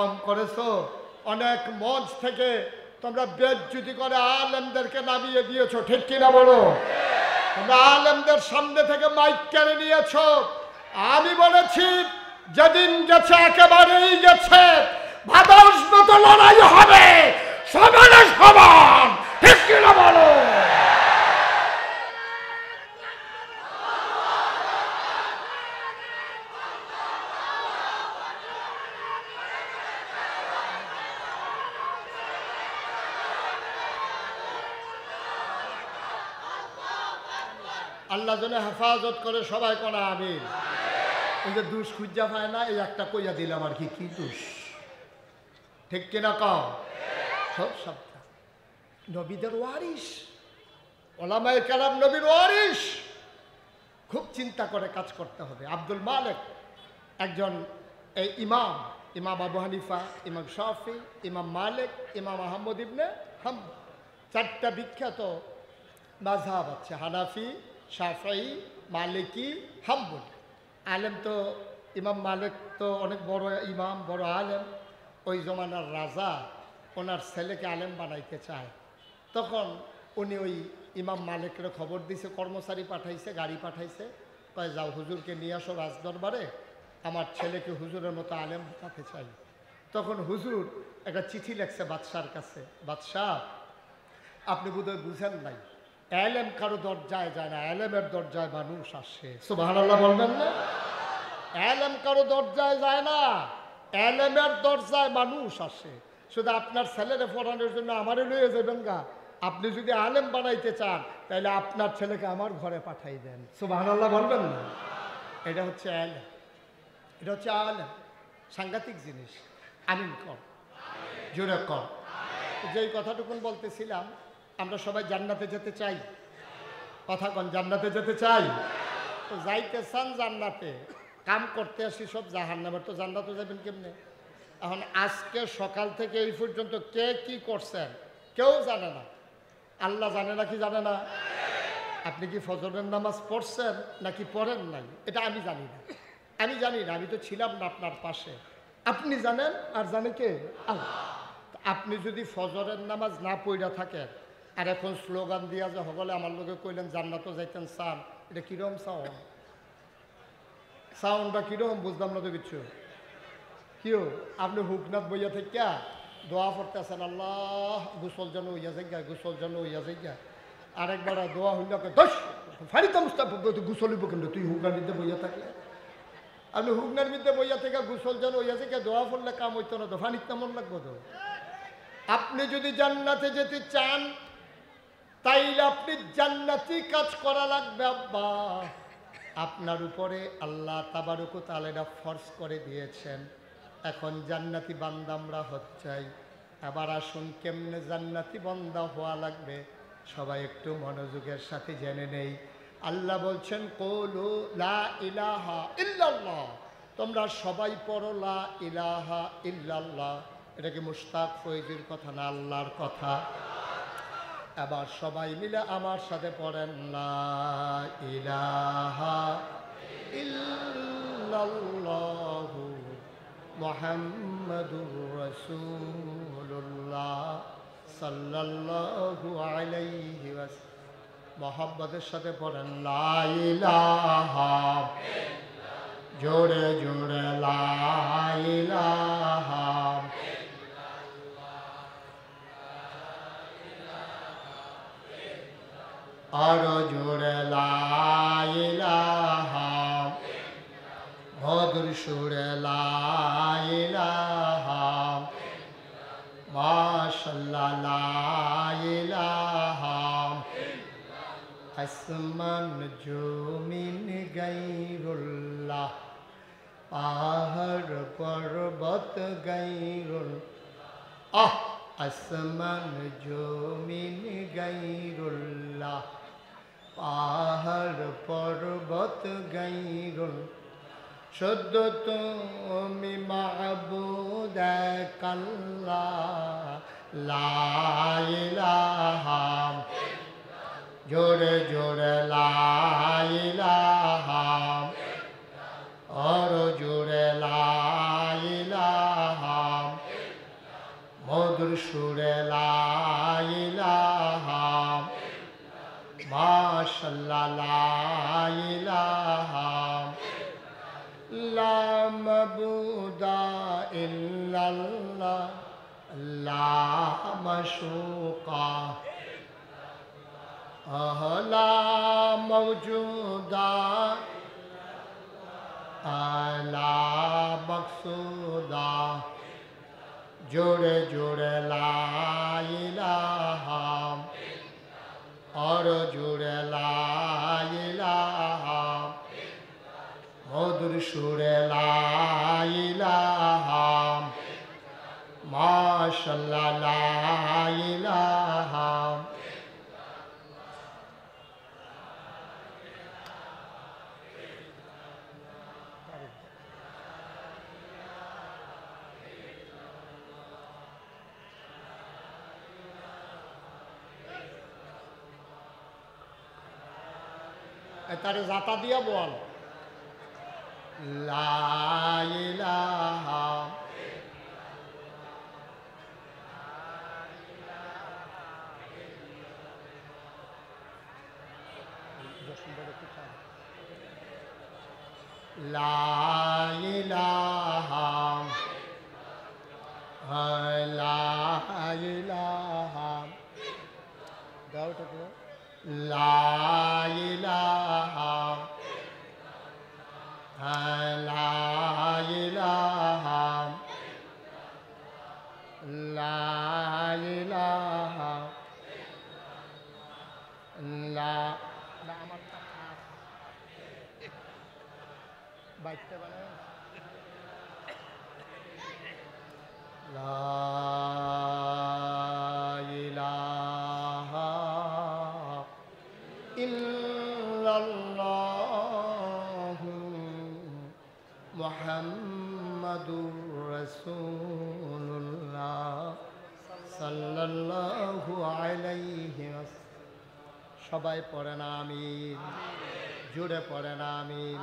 কম করেছো। অনেক মঞ্চ থেকে তোমরা বেজ্জতি করে আলেমদেরকে নামিয়ে দিয়েছো, ঠিক কিনা বলো? তোমরা আলেমদের সামনে থেকে মাইক কেড়ে নিয়েছো। আমি বলেছি যেদিন গেছে একেবারেই গেছে, ভাদাস মতো লড়াই হবে, সমানে সমান, ঠিক কিনা বলো? আল্লাহ যেন হেফাজত করে, সবাই কোনা আমিন। এই যে দুষ খুঁজা পায় না, এই একটা কইয়া দিলাম আর কি, কি দুষ, ঠিক কিনা কও? সব সবটা নবীদের ওয়ারিস, ওলামায়ে কেরাম নবীর ওয়ারিস। খুব চিন্তা করে কাজ করতে হবে। আব্দুল মালিক একজন এই ইমাম, ইমাম আবু হানিফা, ইমাম শাফি, ইমাম মালিক, ইমাম আহমদ ইবনে হাম্বল, চারটা বিখ্যাত মাযহাব আছে, হানাফি, শাফি, মালিকি, হাম্বল। আলেম তো ইমাম মালিক তো অনেক বড় ইমাম, বড় আলেম। ওই জমানার রাজা ওনার ছেলেকে আলেম বানাইতে চায়। তখন উনি ওই ইমাম মালিকের খবর দিছে, কর্মচারী পাঠাইছে, গাড়ি পাঠাইছে, কয় যাও হুজুরকে নিয়ে আসো রাজদরবারে, আমার ছেলেকে হুজুরের মতো আলেম বানাতে চাই। তখন হুজুর একটা চিঠি লেখছে বাদশার কাছে, বাদশাহ আপনি বোধহয় বুঝেন নাই, এলেম কারো দরজায় যায় না, এলেমের দরজায় মানুষ আসে। সুবহানাল্লাহ বলবেন না? এলেম কারো দরজায় যায় না, এলেমের দরজায় মানুষ আসে। শুধু আপনার ছেলেরে পড়ানোর জন্য আমারে লইয়ে যাবেন গা, আপনি যদি আলেম বানাইতে চান তাহলে আপনার ছেলেকে আমার ঘরে পাঠাই দেন। সুবহানাল্লাহ বলবেন না? এটা হচ্ছে এলেম, এটা হচ্ছে আলেম। সাংঘাতিক জিনিস। আমিন কর, জোরে কর। যেই কথাটুকুন বলতেছিলাম, আমরা সবাই জান্নাতে যেতে চাই, কথা কন, জান্নাতে যেতে চাই। তো যাইতে চান জান্নাতে, কাম করতে আসি সব জাহান্নামের, তো জান্নাতে যাবেন কেমনে? এখন আজকে সকাল থেকে এই পর্যন্ত কে কি করছেন কেউ জানে না। আল্লাহ জানে নাকি জানে না? আপনি কি ফজরের নামাজ পড়ছেন নাকি পড়েন নাই এটা আমি জানি না, আমি জানি না, আমি তো ছিলাম না আপনার পাশে। আপনি জানেন, আর জানে কে? আল্লাহ। আপনি যদি ফজরের নামাজ না পড়া থাকেন আর এখন স্লোগান দিয়া যে হগলে আমার লোকে কইলেন জান্নাতও যাইতেন চান, এটা কিরকম সাউন্ড? সাউন্ডটা কিরকম বুঝলাম না তো কিছু। কিও আপনি হুকনাথ বইয়া থেকে দোয়া পড়তেছেন, আল্লাহ গোসল যেন হইয়া যাই গা, গোসল যেন হইয়া যাই গা। আরেকবার দোয়া হইল দোষ ফারিতাম গোসল হইব, কিন্তু তুই হুকনার বিদ্যে বইয়া থাকলে, আপনি হুকনার বিদ্যে বইয়া থেকে গোসল যেন হইয়া যাই গা, দোয়া পড়লে কাম হইতো না তো, ফানিক তেমন লাগবো তো। আপনি যদি জান্নাতে যেতে চান তাইলে আপনি জান্নাতি কাজ করা লাগবে। আব্বা আপনার উপরে আল্লাহ তাবারক ওয়া তাআলা এটা ফরজ করে দিয়েছেন। এখন জান্নাতি বান্দা আমরা হচ্ছাই। এবার আসুন কেমনে জান্নাতি বান্দা হওয়া লাগবে, সবাই একটু মনোযোগের সাথে জেনে নেই। আল্লাহ বলছেন কুলু লা ইলাহা ইল্লাল্লাহ, তোমরা সবাই পড়ো লা ইলাহা ইল্লাল্লাহ। এটা কি মুশতাক ফয়জির কথা না আল্লাহর কথা? এবার সবাই মিলে আমার সাথে পড়েন লা ইলাহা ইল্লাল্লাহু মুহাম্মাদুর রাসূলুল্লাহ সাল্লাল্লাহু আলাইহি ওয়াসাল্লাম। মুহাব্বতের সাথে পড়েন লা ইলাহা, জোরে জোরে লা ইলাহা, আরো জোরে লা ইলাহা, মধুর সুরে লা ইলাহা, মাশাআল্লাহ লা ইলাহা। আসমান জমিন গায়রুল্লাহ, পাহাড় পর্বত গায়রুল্লাহ, আসমান জমিন গায়রুল্লাহ, পাহাড় পর্বত গায়রুল্লাহ। শুদ্ধ তুমি মাবুদ এক আল্লাহ, লা ইলাহা, জোরে জোরে লা ইলাহা, আর জোরে লা ইলাহা। মধুর সুরে লা ইলাহা মাশাআল্লাহ লা ইলাহা লা মাবুদা ইল্লাল্লাহ লা মাশুকা লা মাওজুদা লা মকসুদা জোরে জোরে লা ইলাহা और জোরে লা ইলাহা মধুর সুরে লা ইলাহা মাশাআল্লাহ লা ইলাহা তারে জাতা দিয়া বল লা ইলাহা লা ইলাহা লা ইলাহা দাও তো লা ইলাহা লা ইলাহা লা ইলাহা লা না আমার কথা বাইতে বলে লা ইলাহা ইল্লাল্লাহু মুহাম্মাদুর রাসূলুল্লাহ সাল্লাল্লাহু আলাইহি ওয়াসাল্লাম। সবাই পড়েন আমিন, জুড়ে পড়েন আমিন।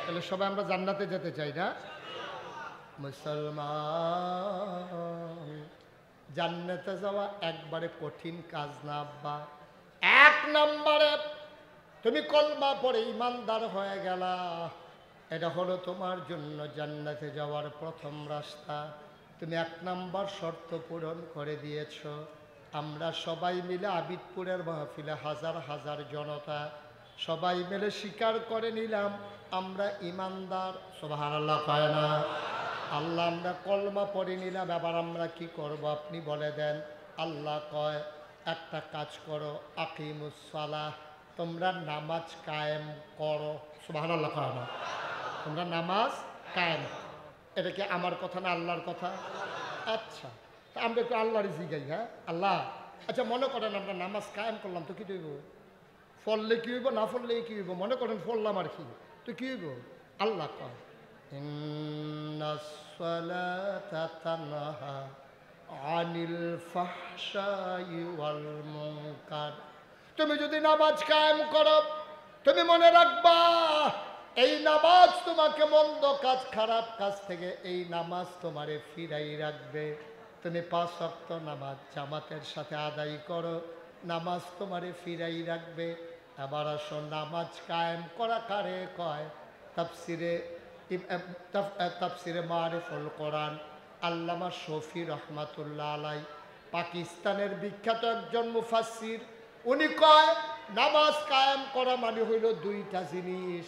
তাহলে সবাই আমরা জান্নাতে যেতে চাই না? মুসলমান, জান্নাতে যাওয়া একবারে কঠিন কাজ না আব্বা। এক নম্বরে তুমি কলমা পড়ে ইমানদার হয়ে গেলা, এটা হলো তোমার জন্য জান্নাতে যাওয়ার প্রথম রাস্তা। তুমি এক নম্বর শর্ত পূরণ করে দিয়েছ। আমরা সবাই মিলে আবিদপুরের মাহফিলে হাজার হাজার জনতা সবাই মিলে স্বীকার করে নিলাম আমরা ইমানদার। সুবহানাল্লাহ কয় না? আল্লাহ আমরা কলমা পড়ে নিলাম, এবার আমরা কি করব আপনি বলে দেন। আল্লাহ কয় একটা কাজ করো, আকিমুস সালাহ, তোমরা নামাজ কায়েম করো। সুবহানাল্লাহ কয় না? তোমরা নামাজ কায়েম। এটা কি আমার কথা না আল্লাহর কথা? আচ্ছা, তা আমরা একটু আল্লাহর জিগাই। হ্যাঁ আল্লাহ, আচ্ছা মনে করেন আমরা নামাজ কায়েম করলাম, তো কি হইব? ফললে কি হইব, না ফললে কি হইব? মনে করেন ফললাম আর কি, তো কি হইব? আল্লাহ কয় ইন্নাস সালাতা তানহা আনিল ফাহশাই ওয়াল মুনকার। তুমি যদি নামাজ কায়েম করো, তুমি মনে রাখবা এই নামাজ তোমাকে মন্দ কাজ, খারাপ কাজ থেকে এই নামাজ তোমারে ফিরাই রাখবে। তুমি 5 ওয়াক্ত নামাজ জামাতের সাথে আদায় করো, নামাজ তোমারে ফিরাই রাখবে। এবার আসো, নামাজ কায়েম করা কারে কয়? তাফসিরে মারিফুল কোরআন আল্লামা শফি রহমাতুল্লাহ আলাই, পাকিস্তানের বিখ্যাত একজন মুফাসসির, উনি কয় নামাজ কায়েম করা মানে হইল 2টা জিনিস।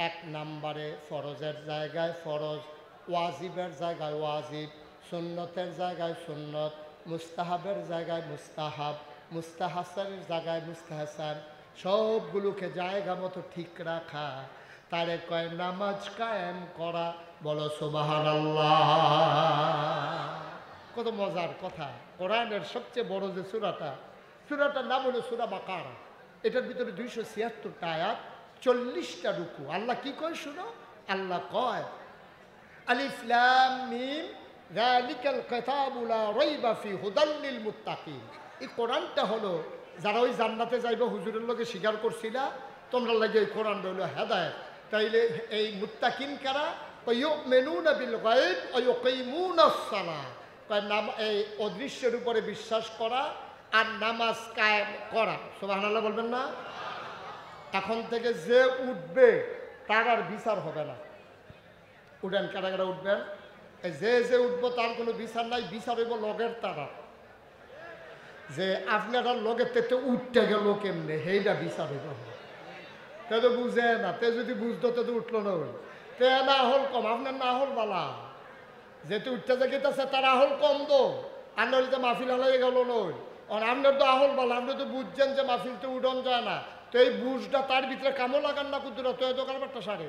এক নম্বরে ফরজের জায়গায় ফরজ, ওয়াজিবের জায়গায় ওয়াজিব, সুন্নতের জায়গায় সুন্নত, মুস্তাহাবের জায়গায় মুস্তাহাব, মুস্তাহাসানের জায়গায় মুস্তাহাসান, সবগুলোকে জায়গা মতো ঠিক রাখা, তারে কয় নামাজ কায়েম করা। বলো সুবহানাল্লাহ। কত মজার কথা! কোরআনের সবচেয়ে বড় যে সূরাটার নাম হলো সূরা বাকারা। এটার ভিতরে 276টা আয়াত, 40টা রুকু। আল্লাহ কি কয় শুনো? আল্লাহ কয় আলিফ লাম মিম যালিকাল কিতাবু লা রাইবা ফি হুদাল লিল মুত্তাকিন। এই কোরআনটা হলো যারা ওই জান্নাতে যাইবে হুজুরের লগে স্বীকার করছিলা, তোমরা লাগে এই কোরআনটা হলো হেদায়েত। তাইলে এই মুত্তাকিন কারা? ইউমিনুনা বিল গায়ব ওয়া ইউকিমুনাস সালাহ। এই অদৃশ্যের উপরে বিশ্বাস করা আর নামাজ কায়েম করা। সুবহানাল্লাহ বলবেন না? এখন থেকে যে উঠবে তার আর বিচার হবে না। উঠেন, কারা কারা উঠবেন? যে উঠবো তার কোনো বিচার নাই, বিচার হইব লগের তারা। যে আপনারা লগের থেকে উঠতে গেল কেমনে, সেইটা বিচার হইব। তে তো বুঝে না, তে যদি বুঝতো তে তো উঠলো না। তে না হল কম, আপনার না হল বালা। যেহেতু উঠতে যেতেছে তার আহল কম তো, আর নইলে তো মাহফিল হালাই গেল নই। আর আপনার তো আহল বালা, আপনি তো বুঝছেন যে মাহফিলতে উঠন যায় না। তো এই বুঝটা তার ভিতরে কামও লাগান না কুতুরা, তো এত কারবারটা সারে।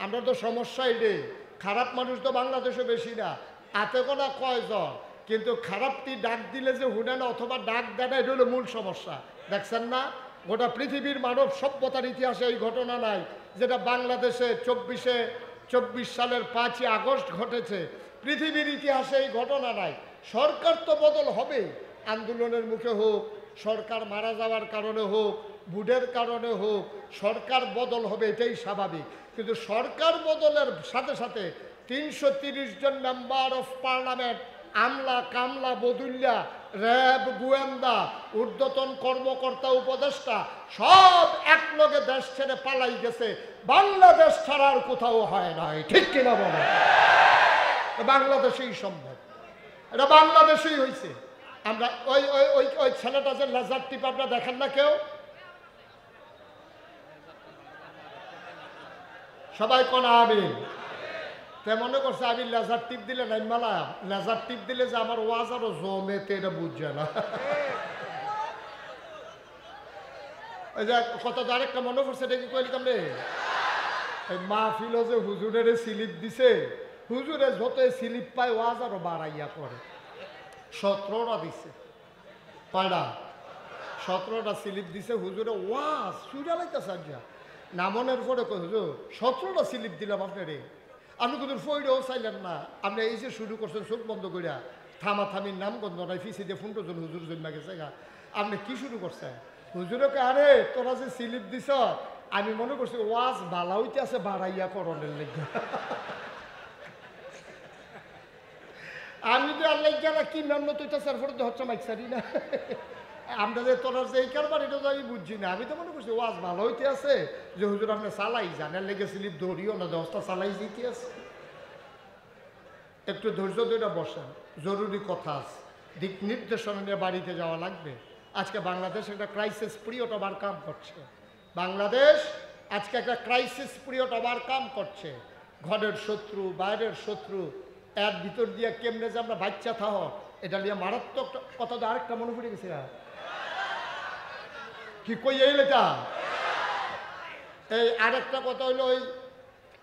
আমরা তো সমস্যা এটাই, খারাপ মানুষ তো বাংলাদেশে বেশি না, হাতে কোনা কয়জন, কিন্তু খারাপটি ডাক দিলে যে হুনে না অথবা ডাক দেয় না, এটা হলো মূল সমস্যা। দেখছেন না, গোটা পৃথিবীর মানব সভ্যতার ইতিহাসে এই ঘটনা নাই যেটা বাংলাদেশে 24 সালের 5ই আগস্ট ঘটেছে। পৃথিবীর ইতিহাসে এই ঘটনা নাই। সরকার তো বদল হবে, আন্দোলনের মুখে হোক, সরকার মারা যাওয়ার কারণে হোক, ভোটের কারণে হোক, সরকার বদল হবে, এটাই স্বাভাবিক। কিন্তু সরকার বদলের সাথে সাথে 330 জন মেম্বার অফ পার্লামেন্ট, আমলা কামলা বদুল্যা, র্যাব, গোয়েন্দা, ঊর্ধ্বতন কর্মকর্তা, উপদেষ্টা সব একলগে দেশ ছেড়ে পালাই গেছে। বাংলাদেশ ছাড়া আর কোথাও হয় নাই, ঠিক কিনা বলে? বাংলাদেশেই সম্ভব, এটা বাংলাদেশেই হয়েছে। আমরা ওই ওই ওই ওই ছেলেটা যে লেজার টিপ আপনারা দেখেন না কেউ? সবাই কোন আমিন? তে মনে করছে আমি লেজার টিপ দিলে নাই মালা, লেজার টিপ দিলে যে আমার ওয়াজ আরো জমেতে, এটা বুঝছে না। ওই যে কত আরেকটা মনে করছে, এটা কি কইলাম রে, এই মাহফিল যে হুজুরের স্লিপ দিছে, হুজুরে যত স্লিপ পায় ওয়াজ আরো বাড়াইয়া করে। 17টা দিছে, কয়টা? 17টা স্লিপ দিছে হুজুরে, ওয়াজ সুরা লাইতেছে। নামনের পরে কই হুজুর 17টা স্লিপ দিলাম আপনারে, আপনি কিন্তু ফইরেও চাইলেন না। আপনি এই যে শুরু করছেন চোখ বন্ধ করিয়া, থামাথামির নাম গন্ধ নাই, ফিসি দিয়ে ফুন্টজন হুজুর জন্মা গেছে গা। আপনি কি শুরু করছেন? হুজুরকে আরে তোরা যে স্লিপ দিছ, আমি মনে করছি ওয়াজ ভালা হইতে আছে বাড়াইয়া করণের লেগে। আমি তো আল্লাহ গেলা কি নাম তুইটা সারফর তো হচ্ছে মাইকসারি না। আমরা যে তোর যে এই কারবার, এটা তো আমি বুঝছি না। আমি তো মনে করছি ওয়াজ ভালো হইতে আছে, যে হুজুর আপনি চালাই জানার লেগে স্লিপ ধরিও না, 10টা চালাই যেতে আছে। একটু ধৈর্য ধরে বসেন, জরুরি কথা আছে, দিক নির্দেশনা নিয়ে বাড়িতে যাওয়া লাগবে। আজকে বাংলাদেশ একটা ক্রাইসিস পিরিয়ড ওভারকাম করছে। বাংলাদেশ আজকে একটা ক্রাইসিস পিরিয়ড ওভারকাম করছে। ঘরের শত্রু, বাইরের শত্রু, এর ভিতর দিয়ে কেমনে যে আমরা বাচ্চা থাহ, এটা নিয়ে মারাত্মক কথা। তো আরেকটা মনে পড়ে গেছে, কি কই এইটা, এই আরেকটা কথা হইলো, ওই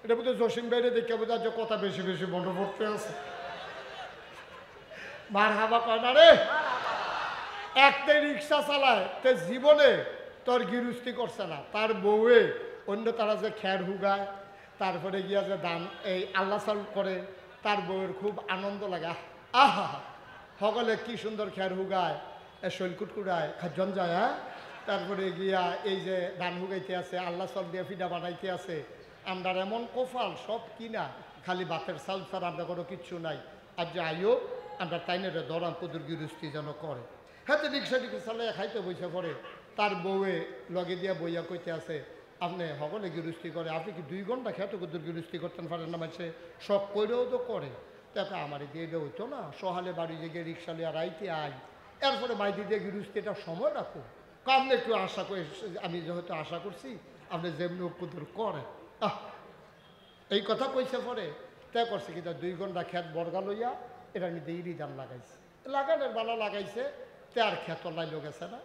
এটা বোধ হয় জসিম বাইরে দেখে বোধ হয় কথা বেশি বেশি মনে পড়তে আছে। মার হাবা কয় না রে, একটা রিক্সা চালায়, তে জীবনে তোর গিরুস্তি করছে না, তার বউয়ে অন্য তারা যে খ্যার হুগায়, তারপরে গিয়া যে দান এই আল্লাহ চাল করে, তার বউয়ের খুব আনন্দ লাগে। আহা, সকলে কি সুন্দর খ্যার হুগায়, শৈলকুট কুড়ায়, খাজন যায়। হ্যাঁ, তারপরে গিয়া এই যে ধান হুগাইতে আছে, আল্লাহ চাল দিয়ে ফিডা বানাইতে আছে। আমরা এমন কোফাল সব কিনা, খালি বাতের চাল ছাড়া আমরা কোনো কিচ্ছু নাই। আর যে আইও আমরা তাইনের দরাম পদুর গিরুস্তি যেন করে। হ্যাঁ, তো রিক্সা টিক্সা চালাই খাইতে বইসে পড়ে, তার বউয়ে লগে দিয়া বইয়া কইতে আছে, আপনি সকলে গিরুস্তি করে, আপনি কি 2 ঘন্টা খেতে কদুর গিরুস্তি করতেন পারেন না? মানুষে শখ করেও তো করে। তাকে আমার দিয়ে এটা হইতো না, সহালে বাড়ি জেগে রিক্সা লিয়া রাইতে আই, এরপরে মাইদি দিয়ে গিরুস্তি এটা সময় রাখো। আপনি একটু আশা করে, আমি যেহেতু আশা করছি আপনি যেমনি কদুর করে। এই কথা কইছে পরে তে করছে কি, 2 ঘন্টা খেত বর্গা লইয়া এটা নিতে ইরি দাম লাগাইছে, লাগানোর বালা লাগাইছে, তে আর খেত লাইলো গেছে না।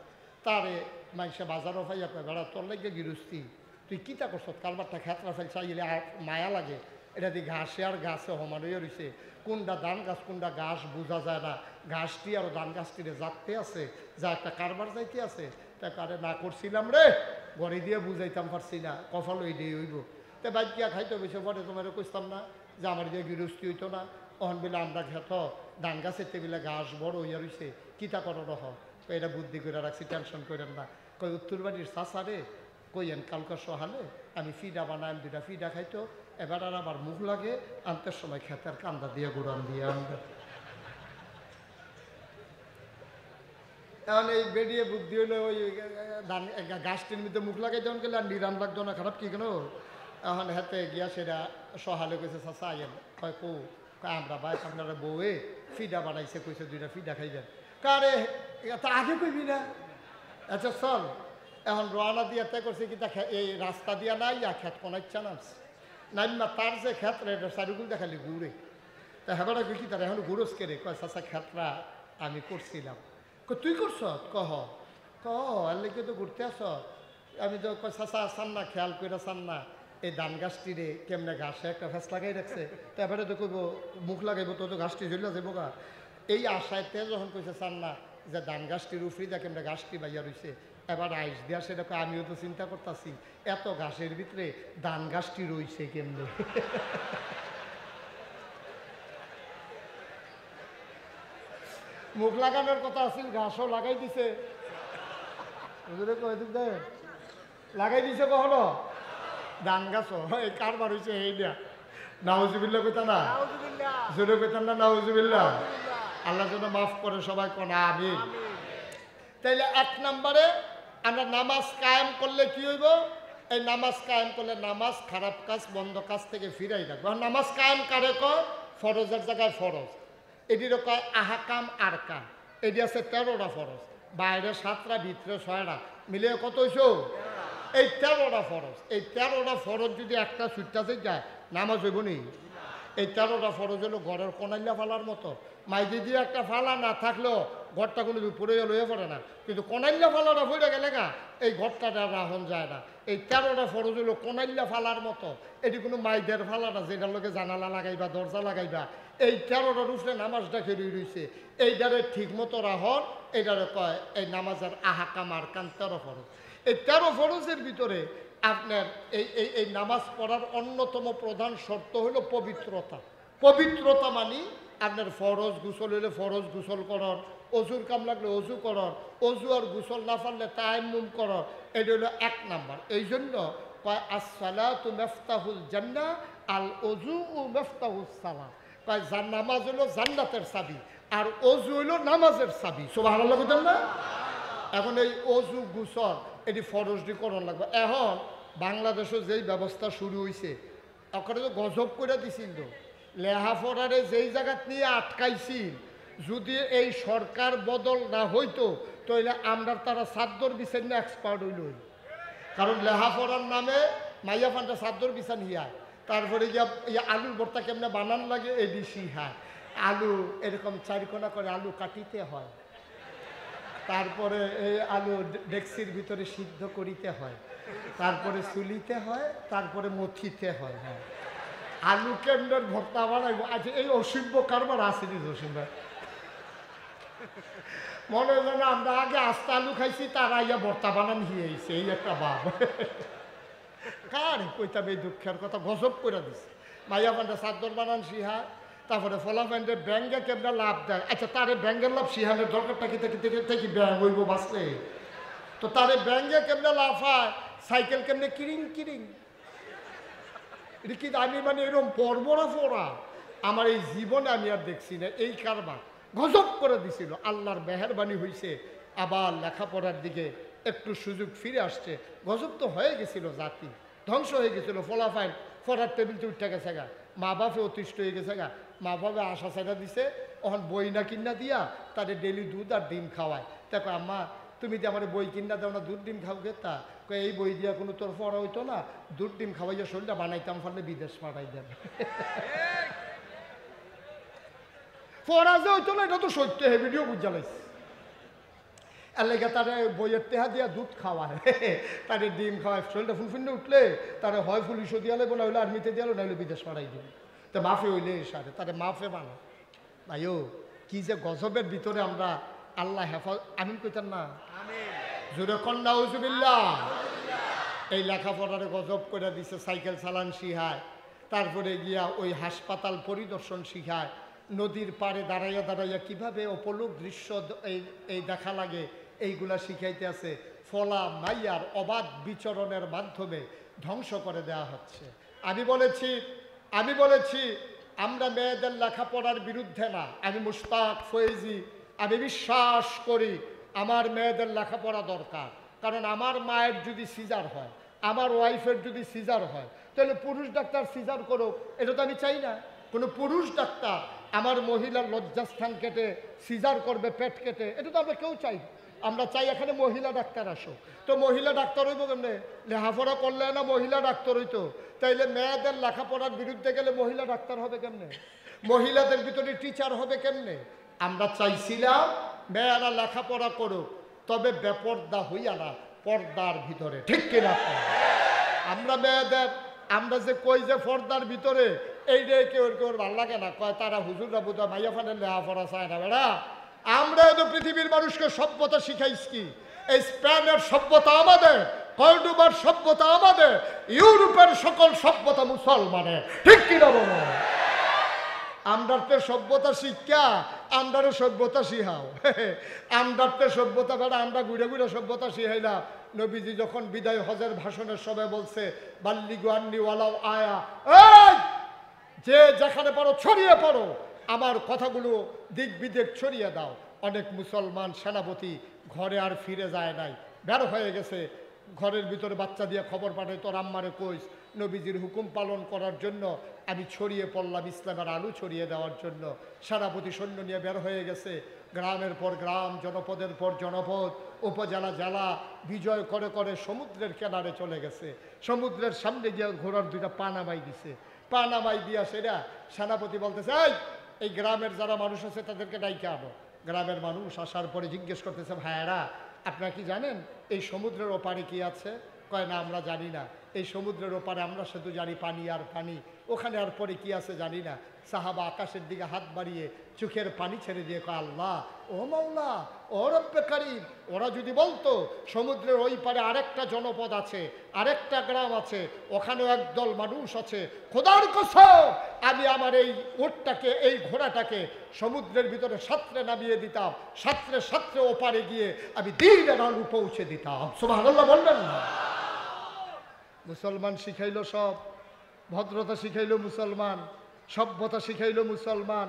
তারে মানুষে বাজারও পাইয়া কয়, বেড়া তোর লাগে গিরুস্তি, তুই কিতা করছ, কারবারটা খেতরা ফেল চাইলে আর মায়া লাগে। এটা দিয়ে ঘাসে আর গাছে সমান হয়ে রয়েছে, কোনটা ধান গাছ কোনটা ঘাস বোঝা যায় না। ঘাসটি আর ধান গাছটিরে যাতে আছে, যা একটা কারবার যাইতে আছে। তা কারে না করছিলাম রে, ঘরে দিয়ে বুঝাইতাম পারছি না, কফল ওই দিয়ে হইব। তে বাইক গিয়া খাইতে বসে পরে তোমার কইতাম না যে আমার দিয়ে গিরস্তি হইতো না। অহন বেলা আমরা খেত ধান গাছের টেবিলে ঘাস বড় হইয়া রয়েছে, কিতা করো রহ। এটা বুদ্ধি করে রাখছি, টেনশন করেন না। কই উত্তর বাড়ির চাষারে কইয়েন কালকে সহালে আমি ফিডা বানাই, 2টা ফিডা খাইতো। এবার আর আবার মুখ লাগে আনতে সময় খেতের কান্দা দিয়ে গুড়ান দিয়ে আনবে। এখন এই বেরিয়ে বুদ্ধি হলো ওই ধান গাছটির মধ্যে মুখ লাগাই যখন গেলে আর নিরাম লাগতো না, খারাপ কি কেন? এখন হাতে গিয়া সেটা সহালে কইছে চাচা আইয়েন, কয় কো আমরা ভাই আপনারা বউয়ে ফিডা বানাইছে, কইছে 2টা ফিডা খাইবেন। কারে তা আগে কইবি না? আচ্ছা চল এখন রওনা দিয়ে তে করছে কি, এই রাস্তা দিয়া নাই খেত কোনাইচ্ছা নামছে নাইমা তার যে ক্ষেত্রে এটা চারিগুল দেখালি ঘুরে। তা হেবাটা কি তার এখন ঘুরোস কেড়ে কয় চাচা ক্ষেত্রা আমি করছিলাম। তুই করছ? কহ এর লেগে তো ঘুরতে আস। আমি তো কয় চাচা আসান না, খেয়াল করে আসান না এই ধান গাছটি রে কেমনে ঘাসে একটা ফেস লাগাই রাখছে, তারপরে তো কইব মুখ লাগাইব তো গাছটি জ্বলিয়া যাবো গা। এই আশায় তে যখন কইছে চান না যে ধান গাছটির উফরি দা কেমনে গাছটি বাইয়া রয়েছে, এবার আইস দিয়া সেটা আমিও তো চিন্তা করতেছি এত ঘাসের ভিতরে ধান গাছটি রয়েছে কেমনে। মুখ লাগানোর কথা আছিল, ঘাসও লাগাই দিছে, লাগাই দিছে কখনো ধান গাছও। এই কারবার হয়েছে এইটা নাউজুবিল্লাহ কইতা না, জোরে কইতাম না নাউজুবিল্লাহ। আল্লাহ যেন মাফ করে সবাই কোনা আমিন। তাইলে 1 নম্বরে আমরা নামাজ কায়েম করলে কি হইব? এই নামাজ কায়েম করলে নামাজ খারাপ কাজ বন্ধ কাজ থেকে ফিরাই রাখবো। নামাজ কায়েম কারে কয়? ফরজের জায়গায় ফরজ, এটিরও কয় আহকাম আরকান। এটি আছে 13টা ফরজ, বাইরে 7টা ভিতরে 6টা, মিলে কত হইছো? এই 13টা ফরজ। এই 13টা ফরজ যদি একটা ছুটতে যায় নামাজ হইব নি? এই 13টা ফরজ হলো ঘরের কোনাইল্লা ফালার মতো। মাইদি দিয়ে একটা ফালা না থাকলেও ঘরটা কোনো পড়ে লইয়ে পড়ে না, কিন্তু কোনাইল্লা ফালাটা পড়ে গেলে গা এই ঘরটা রাহন যায় না। এই 13টা ফরজ হলো কোনাইল্লা ফালার মতো। এটি কোনো মাইদের ফালাটা যেটার লোকে জানালা লাগাইবা দরজা লাগাইবা, এই 13টার উপরে নামাজটা খেয়ে রয়েছে, এইটারে ঠিক মতো রাহন, এইটারে কয় এই নামাজের আহকাম আরকান 13 ফরজ। এই 13 ফরজের ভিতরে আপনার এই নামাজ পড়ার অন্যতম প্রধান শর্ত হলো পবিত্রতা। পবিত্রতা মানে আপনার ফরজ গোসল হইলে ফরজ গোসল করার, অজুর কাম লাগলে অজু করার, অজু আর গোসল না পারলে তায়াম্মুম করার, এটা হলো 1 নাম্বার। এই জন্য কয় আসসালাতু মিফতাহুল জান্নাহ আল ওযু মিফতাহুস সালাত। কয় নামাজ হলো জান্নাতের চাবি আর অজু হইলো নামাজের চাবি। সুবহানাল্লাহ বলেন না? এখন এই অজু গোসল এটি ফরজটি করণ লাগবে। এখন বাংলাদেশে যেই ব্যবস্থা শুরু হয়েছে ওখানে তো গজব করে দিছিল, তো লেহাপড়ারে যেই জায়গাত নিয়ে আটকাইছিল, যদি এই সরকার বদল না হইতো তাহলে আমরা তারা চাদর বিছান না এক্সপার্ট হইল। কারণ লেহাপড়ার নামে মাইয়া ফান্ডা চাদর বিছান হিয়ায়, তারপরে গিয়া আলুর ভর্তা কেমনে বানান লাগে এডি শিহায়, আলু এরকম 4 কোনা করে আলু কাটিতে হয়, তারপরে এই আলু ডেক্সির ভিতরে সিদ্ধ করিতে হয়, তারপরে চুলিতে হয়, তারপরে মথিতে হয়। হ্যাঁ, আলু কেন্দ্রের ভর্তা বানাইব। আচ্ছা, এই অসিব্য কারবার আসেনি জসিম ভাই? মনে হয় না আমরা আগে আস্তা আলু খাইছি, তারা ইয়া ভর্তা বানান হিয়েছে, এই একটা ভাব। কার কইতাম এই দুঃখের কথা, গজব করে দিছে। মাইয়া পান্ডা চাদর বানান শিহায়, তারপরে ফলা প্যান্ডের ব্যাঙ্গে কেমন লাভ দেয়। আচ্ছা, তারে ব্যাঙ্গের লাভ শিহানের দরকারটা কি থেকে ব্যাঙ্গ হইব বাঁচলে? তো তারে ব্যাঙ্গে কেমনে লাভ হয়, সাইকেল কেমনে কিরিং কিরিং, এটা কি আমি মানে এরকম পরবরা ফোরা আমার এই জীবনে আমি আর দেখছি না। এই কারবার গজব করে দিছিল। আল্লাহর মেহেরবানি হয়েছে, আবার লেখাপড়ার দিকে একটু সুযোগ ফিরে আসছে। গজব তো হয়ে গেছিল, জাতি ধ্বংস হয়ে গেছিল। ফলাফাইল ফরার টেবিলতে উঠে গেছে গা, মা বাপে অতিষ্ঠ হয়ে গেছে গা, মা বাপে আশা চাইটা দিছে, ওখান বই না কিনা দিয়া তাদের ডেলি দুধ আর ডিম খাওয়ায়। দেখো আম্মা তুমি যে আমার বই কিনা দাও না, দুধ ডিম খাও গে? তা এই বই দিয়া কোনো তোর পড়া হইতো না, দুধ ডিম খাওয়াইয়া শরীরটা বানাইতাম, পারলে বিদেশ পাঠাই দেন। পড়া যে হইতো না এটা তো সত্য, হে ভিডিও বুঝা লাগছে। এর লেগে তারে বইয়ের টেহা দিয়া দুধ খাওয়ায়, তারে ডিম খাওয়ায়, শরীরটা ফুলফুন্ডে উঠলে তারে হয় পুলিশও দিয়া লাগবো, না হলে আর্মিতে দিয়া না হলে বিদেশ পাঠাই দিব। তো মাফে হইলে সারে তারে মাফে বানা। ভাইও কি যে গজবের ভিতরে আমরা, আল্লাহ হেফাজ আমিন কইতেন না? জোরে কন্যা উজুবিল্লাহ। এই লেখাপড়ারে গজব করে দিছে, সাইকেল চালান শিখায়, তারপরে গিয়া ওই হাসপাতাল পরিদর্শন শিখায়, নদীর পাড়ে দাঁড়াইয়া দাঁড়াইয়া কীভাবে অপলোক দৃশ্য এই দেখা লাগে এইগুলা শিখাইতে আছে। ফলা মাইয়ার অবাধ বিচরণের মাধ্যমে ধ্বংস করে দেওয়া হচ্ছে। আমি বলেছি আমরা মেয়েদের লেখাপড়ার বিরুদ্ধে না। আমি মুশতাক ফয়েজি, আমি বিশ্বাস করি আমার মেয়েদের লেখাপড়া দরকার, কারণ আমার মায়ের যদি সিজার হয়, আমার ওয়াইফের যদি সিজার হয়, তাহলে পুরুষ ডাক্তার সিজার করুক, এটা তো আমি চাই না। কোনো পুরুষ ডাক্তার আমার মহিলার লজ্জাস্থান কেটে সিজার করবে, পেট কেটে, এটা তো আমরা কেউ চাই না। আমরা চাই এখানে মহিলা ডাক্তার আসো। তো মহিলা ডাক্তার হইব কেমনে? লেখাপড়া করলে না মহিলা ডাক্তার হইতো, তাইলে মেয়েদের লেখাপড়ার বিরুদ্ধে গেলে মহিলা ডাক্তার হবে কেমনে? মহিলাদের ভিতরে টিচার হবে কেমনে? আমরা চাইছিলাম মেয়েরা লেখাপড়া করুক, তবে বেপর্দা হইয়া না, পর্দার ভিতরে, ঠিক কিনা? আমরা মেয়েদের, আমরা যে কই যে পর্দার ভিতরে, এইটাই কেউ কেউ ভাল লাগে না, কয় তারা হুজুররা বোধহয় মাইয়া ফানের লেখাপড়া চায় না। বেড়া, আমরা তো পৃথিবীর মানুষকে সভ্যতা শিখাইছি কি? এই স্পেনের সভ্যতা আমাদের, কর্ডোবার সভ্যতা আমাদের, ইউরোপের সকল সভ্যতা মুসলমানের, ঠিক কিনা বলো? আমরাতে সভ্যতা শিক্ষা, আমরারও সভ্যতা শিখাও। আমরাতে সভ্যতা বেড়া, আমরা ঘুরে ঘুরে সভ্যতা শিখাইলাম। নবীজি যখন বিদায় হজের ভাষণের সবাই বলছে বাল্লিগু আন্নি ওয়ালাও আয়া, এই যে যেখানে পারো ছড়িয়ে পড়ো, আমার কথাগুলো দিক বিদিক ছড়িয়ে দাও। অনেক মুসলমান সেনাপতি ঘরে আর ফিরে যায় নাই, বের হয়ে গেছে। ঘরের ভিতরে বাচ্চা দিয়ে খবর পাঠায়, তোর আম্মারে কইস নবীজির হুকুম পালন করার জন্য আমি ছড়িয়ে পড়লাম, ইসলামের আলু ছড়িয়ে দেওয়ার জন্য। সেনাপতি সৈন্য নিয়ে বের হয়ে গেছে, গ্রামের পর গ্রাম, জনপদের পর জনপদ, উপজেলা জেলা বিজয় করে করে সমুদ্রের কিনারে চলে গেছে। সমুদ্রের সামনে গিয়ে ঘোড়ার দুইটা পা নামাই দিছে। পা নামাই দিয়া সেরা সেনাপতি বলতেছে, এই গ্রামের যারা মানুষ আছে তাদেরকে ডাইকে আনো। গ্রামের মানুষ আসার পরে জিজ্ঞেস করতেছে, ভাইয়েরা আপনারা কি জানেন এই সমুদ্রের ওপারে কি আছে? কয় না, আমরা জানি না। এই সমুদ্রের ওপারে আমরা শুধু জানি পানি আর পানি, ওখানে আর পরে কি আছে জানি না। সাহাবা আকাশের দিকে হাত বাড়িয়ে চোখের পানি ছেড়ে দিয়ে কয়, আল্লাহ ও মাওলা ও রব্বে কারীম, ওরা যদি বলতো সমুদ্রের ওই পারে আরেকটা জনপদ আছে, আরেকটা গ্রাম আছে, ওখানেও একদল মানুষ আছে, খোদার কসম আমি আমার এই উটটাকে, এই ঘোড়াটাকে সমুদ্রের ভিতরে সাঁতরে নামিয়ে দিতাম, সাঁতরে সাঁতরে ওপারে গিয়ে আমি দ্বীনের আলু পৌঁছে দিতাম। সুবহানাল্লাহ বলবেন না? মুসলমান শিখাইল সব, ভদ্রতা শিখাইল মুসলমান, সভ্যতা শিখাইল মুসলমান,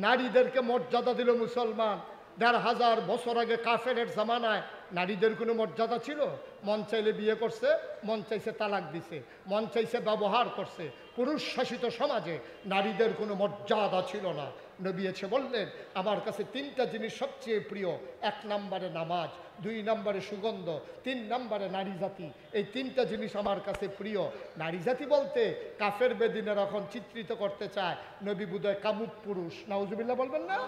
নারীদেরকে মর্যাদা দিল মুসলমান। ১৫০০ বছর আগে কাফেরের জামানায় নারীদের কোনো মর্যাদা ছিল? মন চাইলে বিয়ে করছে, মন চাইছে তালাক দিছে, মন চাইছে ব্যবহার করছে। পুরুষ শাসিত সমাজে নারীদের কোনো মর্যাদা ছিল না। নবী এসে বললেন, আমার কাছে ৩টা জিনিস সবচেয়ে প্রিয়। ১ নম্বরে নামাজ, ২ নম্বরে সুগন্ধ, ৩ নম্বরে নারী জাতি। এই ৩টা জিনিস আমার কাছে প্রিয়। নারী জাতি বলতে কাফের বেদিনের এখন চিত্রিত করতে চায় নবী বুদয় কামুক পুরুষ। নাউজুবিল্লাহ বলবেন না?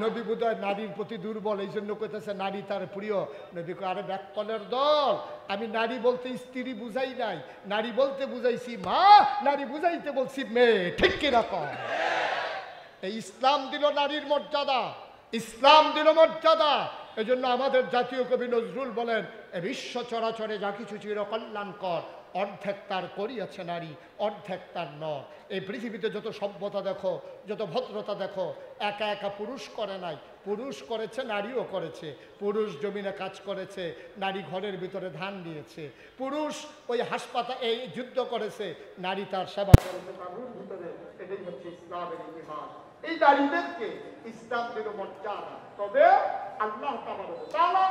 নবী বুদয় নারীর প্রতি দুর্বল, এই জন্য কইতেছে নারী তার প্রিয়। নবী কয়, আরে ব্যাককলের দল, আমি নারী বলতে স্ত্রী বুঝাই নাই, নারী বলতে বুঝাইছি মা, নারী বুঝাইতে বলছি মেয়ে, ঠিক কিরকম? এই ইসলাম দিল নারীর মর্যাদা, ইসলাম দিল মর্যাদা। এই জন্য আমাদের জাতীয় কবি নজরুল বলেন, এ বিশ্ব চরাচরে যা কিছু চির কল্যাণকর, অর্ধেক তার করিয়াছে নারী, অর্ধেক তার নর। এই পৃথিবীতে যত সভ্যতা দেখো, যত ভদ্রতা দেখো, একা একা পুরুষ করে নাই, পুরুষ করেছে, নারীও করেছে। পুরুষ জমিনে কাজ করেছে, নারী ঘরের ভিতরে ধান দিয়েছে। পুরুষ ওই হাসপাতাল এই যুদ্ধ করেছে, নারী তার সেবা করেছে তার রুম ভিতরে। এটাই হচ্ছে ইসলামের ইতিহাস। এই নারীদেরকে ইসলাম দিল মর্যাদা, তবে আল্লাহ তাআলা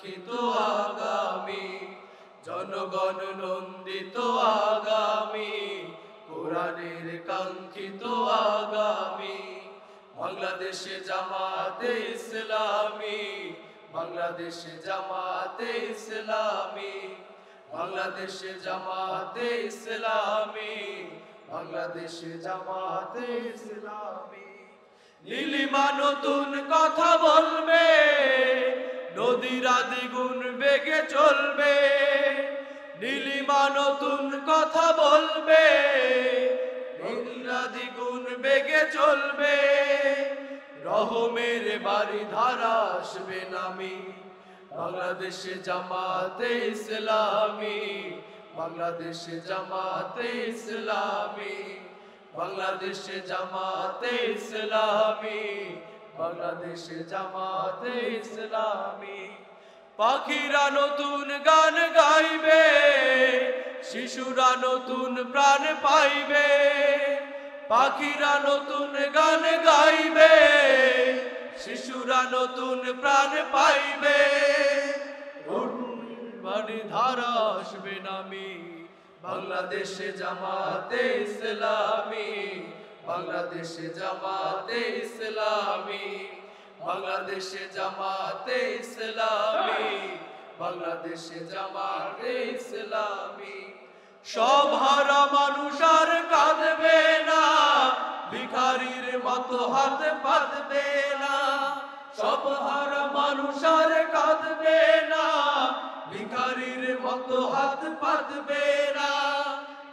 কাঙ্ক্ষিত আগামী, জনগণ নন্দিত আগামী, কোরআনের কাঙ্ক্ষিত আগামী। বাংলাদেশে জামাতে ইসলামী, বাংলাদেশে জামাতে ইসলামী, বাংলাদেশে জামাতে ইসলামী, বাংলাদেশে জামাতে ইসলামী। নীলিমা নতুন কথা বলবে, নদীরা দ্বিগুণ বেগে চলবে। নীলিমা নতুন কথা বলবে, নদীরা দ্বিগুণ বেগে চলবে। রহমের বাড়ি ধারা আসবে নামি, বাংলাদেশে জামাতে ইসলামী, বাংলাদেশে জামাতে ইসলামী, বাংলাদেশে জামাতে ইসলামী, বাংলাদেশে জামাতে ইসলামী। পাখিরা নতুন গান গাইবে, শিশুরা নতুন প্রাণ পাইবে। পাখিরা নতুন গান গাইবে, শিশুরা নতুন প্রাণ পাইবে। বাড়ি ধারা আসবে নামি, বাংলাদেশে জামাতে ইসলামী, বাংলাদেশে জামাতে ইসলামী, বাংলাদেশে জামাতে ইসলামী, বাংলাদেশে জামাতে ইসলামী। সব হারা মানুষ আর কাঁদবে না, ভিখারির মতো হাত পাতবে না। সব হারা মানুষ আর কাঁদবে না, ভিখারির মতো হাত পাতবে না।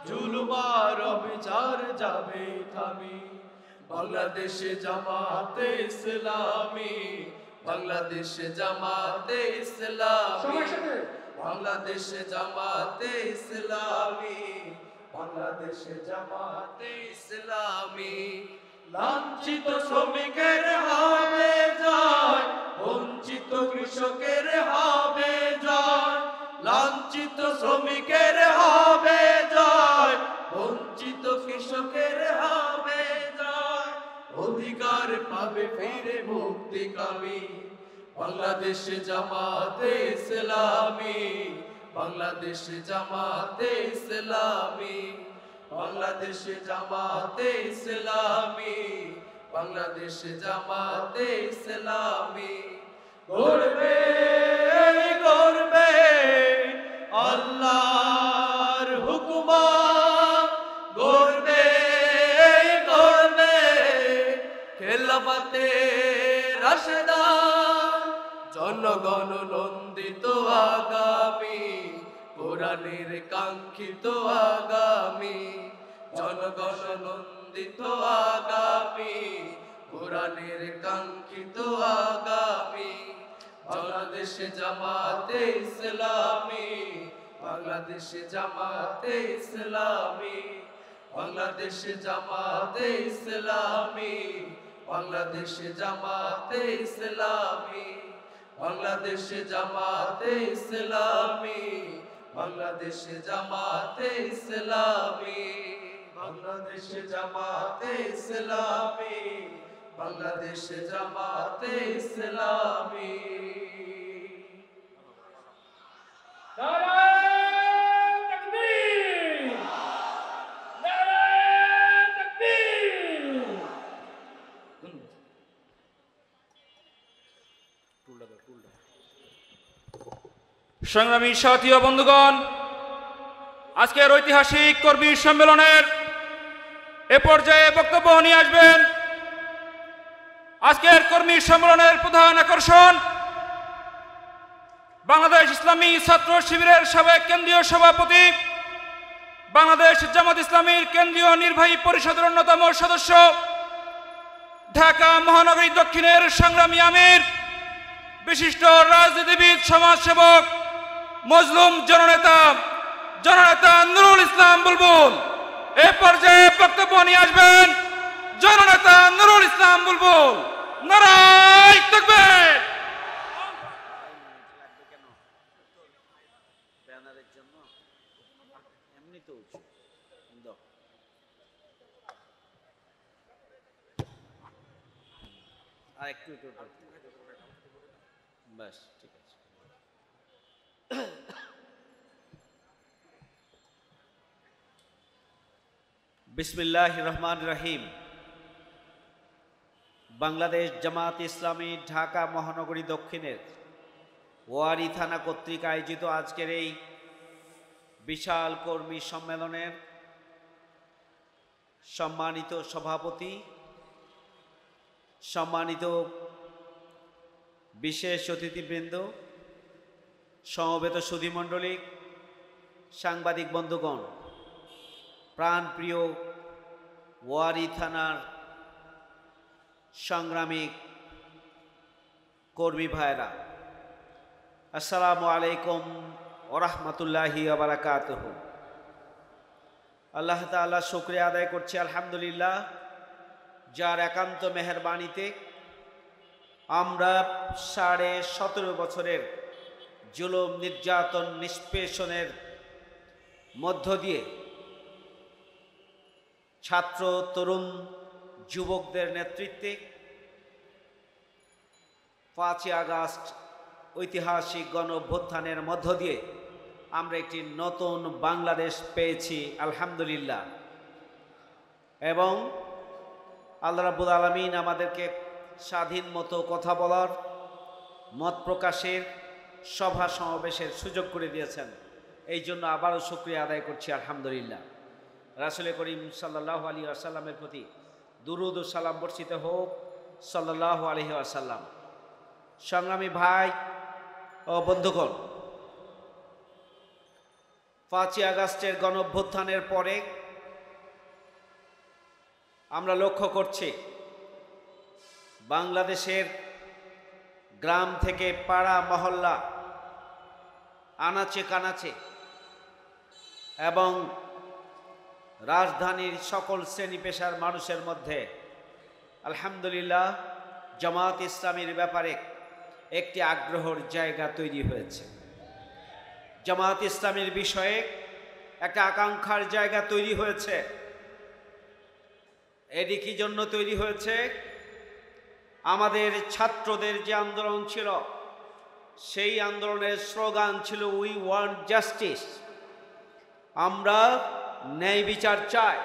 জুলুমার অবিচার যাবে থামি, বাংলাদেশে জামাতে ইসলামী, বাংলাদেশে জামাতে ইসলামী, বাংলাদেশে জামাতে ইসলামী, বাংলাদেশে জামাতে ইসলামী। লাঞ্ছিত শ্রমিকের হবে জয়, বঞ্চিত কৃষকের হবে জয়। লাঞ্ছিত শ্রমিকের হবে জয়, বঞ্চিত কৃষকের হবে জয়। অধিকার পাবে ফিরে মুক্তিকামী, বাংলাদেশে জামাতে ইসলামী, বাংলাদেশে জামাতে ইসলামী, বাংলাদেশে জামাতে ইসলামী, বাংলাদেশে জামাতে ইসলামী। গড়বে গড়বে আল্লাহর হুকুমত, গড়বে গড়বে খেলাফতে রাশেদা। জনগণ নন্দিত আগামী, কোরআনের কাঙ্ক্ষিত আগামী, জনগণ নন্দিত আগামী, কোরআনের কাঙ্ক্ষিত আগামী। বাংলাদেশে জামাতে ইসলামী, বাংলাদেশে জামাতে ইসলামী, বাংলাদেশে জামাতে ইসলামী, বাংলাদেশে জামাতে ইসলামী, বাংলাদেশে জামাতে ইসলামী, বাংলাদেশে জামাতে ইসলামী, বাংলাদেশে জামাতে ইসলামী, বাংলাদেশে জামাতে ইসলামী। নারায়ে তাকবীর, নারায়ে তাকবীর। সংগ্রামী সাথী ও বন্ধুগণ, আজকের ঐতিহাসিক কর্মী সম্মেলনের এ পর্যায়ে বক্তব্য নিয়ে আসবেন আজকের কর্মী সম্মেলনের প্রধান আকর্ষণ বাংলাদেশ ইসলামী ছাত্র শিবিরের সাবেক কেন্দ্রীয় সভাপতি, বাংলাদেশ জামাত ইসলামীর কেন্দ্রীয় নির্বাহী পরিষদের অন্যতম সদস্য, ঢাকা মহানগরী দক্ষিণের সংগ্রামী আমির, বিশিষ্ট রাজনীতিবিদ, সমাজসেবক, মজলুম জননেতা জননেতা নুরুল ইসলাম বুলবুল। এ পর্যায়ে বক্তব্য নিয়ে আসবেন জননেতা নুরুল ইসলাম বুলবুল। নারায়ে তাকবীর। আর একটু ব্যাস ঠিক আছে। বিসমিল্লাহির রহমানির রহিম। বাংলাদেশ জামাত ইসলামী ঢাকা মহানগরী দক্ষিণের ওয়ারী থানা কর্তৃক আয়োজিত আজকের এই বিশাল কর্মী সম্মেলনের সম্মানিত সভাপতি, সম্মানিত বিশেষ অতিথিবৃন্দ, সমবেত সুধীমণ্ডলী, সাংবাদিক বন্ধুগণ, প্রাণপ্রিয় ওয়ারী থানার সংগ্রামী কর্মী ভাইরা, আসসালামু আলাইকুম ওরহমতুল্লাহি ওয়া বারাকাতুহু। আল্লাহ তাআলা শুকরিয়া আদায় করছি আলহামদুলিল্লাহ, যার একান্ত মেহেরবানিতে আমরা 17.5 বছরের জুলুম, নির্যাতন, নিষ্পেষণের মধ্য দিয়ে ছাত্র, তরুণ, যুবকদের নেতৃত্বে 5ই আগস্ট ঐতিহাসিক গণ অভ্যুত্থানের মধ্য দিয়ে আমরা একটি নতুন বাংলাদেশ পেয়েছি আলহামদুলিল্লাহ। এবং আল্লাহ রাব্বুল আলামিন আমাদেরকে স্বাধীন মতো কথা বলার, মত প্রকাশের, সভা সমাবেশের সুযোগ করে দিয়েছেন। এই জন্য আবারও শুকরিয়া আদায় করছি আলহামদুলিল্লাহ। রাসূল করিম সাল্লাল্লাহু আলাইহি ওয়াসাল্লামের প্রতি দুরূদ ও সালাম বর্ষিত হোক সাল্লাল্লাহু আলাইহি ওয়াসাল্লাম। সংগ্রামী ভাই ও বন্ধুগণ, 5ই আগস্টের গণ অভ্যুত্থানের পরে আমরা লক্ষ্য করছি বাংলাদেশের গ্রাম থেকে পাড়া মহল্লা, আনাচে কানাচে এবং রাজধানীর সকল শ্রেণী পেশার মানুষের মধ্যে আলহামদুলিল্লাহ জামাত ইসলামীর ব্যাপারে একটি আগ্রহের জায়গা তৈরি হয়েছে। জামাত ইসলামীর বিষয়ে একটা আকাঙ্ক্ষার জায়গা তৈরি হয়েছে। এটি কি জন্য তৈরি হয়েছে? আমাদের ছাত্রদের যে আন্দোলন ছিল, সেই আন্দোলনের স্লোগান ছিল উই ওয়ান্ট জাস্টিস, আমরা ন্যায় বিচার চাই।